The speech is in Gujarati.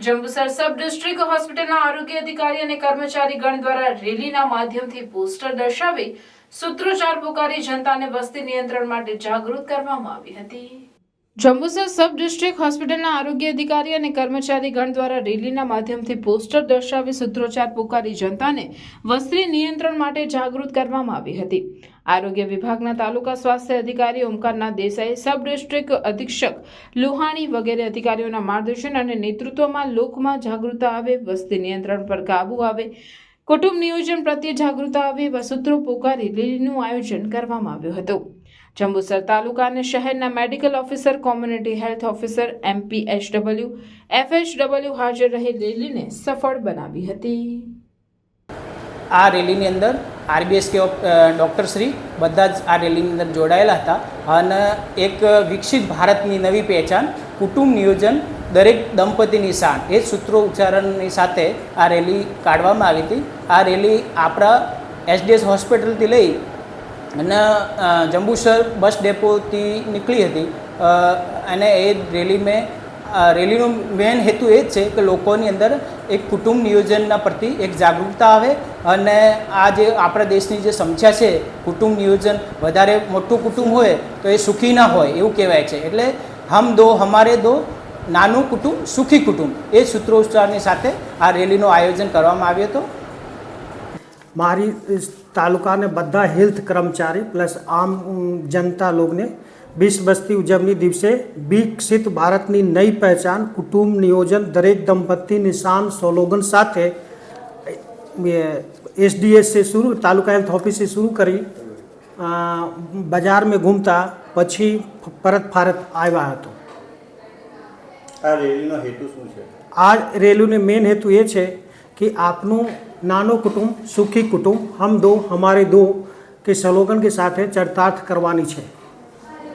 જંબુસર સબ ડિસ્ટ્રિક્ટ હોસ્પિટલના આરોગ્ય અધિકારી અને કર્મચારીગણ દ્વારા રેલીના માધ્યમથી પોસ્ટર દર્શાવી સૂત્રોચ્ચાર પુકારી જનતાને વસ્તી નિયંત્રણ માટે જાગૃત કરવામાં આવી હતી। જંબુસર સબ ડિસ્ટ્રિક્ટ હોસ્પિટલના આરોગ્ય અધિકારી અને કર્મચારીગણ દ્વારા રેલીના માધ્યમથી પોસ્ટર દર્શાવી સૂત્રોચ્ચાર પુકારી જનતાને વસ્તી નિયંત્રણ માટે જાગૃત કરવામાં આવી હતી। આરોગ્ય વિભાગના તાલુકા સ્વાસ્થ્ય અધિકારી ઓમકારનાથ દેસાઈ, સબ ડિસ્ટ્રિક્ટ અધિક્ષક લુહાણી વગેરે અધિકારીઓના માર્ગદર્શન અને નેતૃત્વમાં લોકમાં જાગૃતતા આવે, વસ્તી નિયંત્રણ પર કાબૂ આવે, કુટુંબ નિયોજન પ્રત્યે જાગૃતતા આવે એવા સૂત્રો પુકારી રેલીનું આયોજન કરવામાં આવ્યું હતું। જંબુસર તાલુકા અને શહેરના medical officer, community health officer, MPHW, FHW હાજર રહી રેલીને સફળ બનાવી હતી। આ રેલીની અંદર RBSK ડૉક્ટરશ્રી બધા જ આ રેલીની અંદર જોડાયેલા હતા અને એક વિકસિત ભારતની નવી પહેચાન કુટુંબ નિયોજન દરેક દંપતીની શાન એ સૂત્રો ઉચ્ચારણની સાથે આ રેલી કાઢવામાં આવી હતી। આ રેલી આપણા SDS હોસ્પિટલથી લઈ અને જંબુસર બસ ડેપોથી નીકળી હતી અને એ રેલીનો મેઇન હેતુ એ જ છે કે લોકોની અંદર એક કુટુંબ નિયોજનના પ્રતિ એક જાગૃતતા આવે અને આ જે આપણા દેશની જે સમસ્યા છે કુટુંબ નિયોજન વધારે મોટું કુટુંબ હોય તો એ સુખી ના હોય એવું કહેવાય છે। એટલે હમ દો હમારે દો, નાનું કુટુંબ સુખી કુટુંબ એ સૂત્રોચ્ચારની સાથે આ રેલીનું આયોજન કરવામાં આવ્યું હતું। મારી તાલુકાને બધા હેલ્થ કર્મચારી પ્લસ આમ જનતા લોગને 20 બસ્તી ઉજવણી દિવસે વિકસિત ભારતની નઈ પહેચાન કુટુંબ નિયોજન દરેક દંપતીની શાન સ્લોગન સાથે SDS से शुरू तालुका हेल्थ ऑफिस से शुरू करी बाजार में घूमता પછી પરત ભારત આવ્યા હતો। આ રેલીનો હેતુ શું છે? આ રેલીનો મેઇન હેતુ એ છે કે આપનું નાનો કુટુંબ સુખી કુટુંબ હમ દો હમારે દો કે સ્લોગન કે સાથે ચરિતાર્થ કરવાની છે।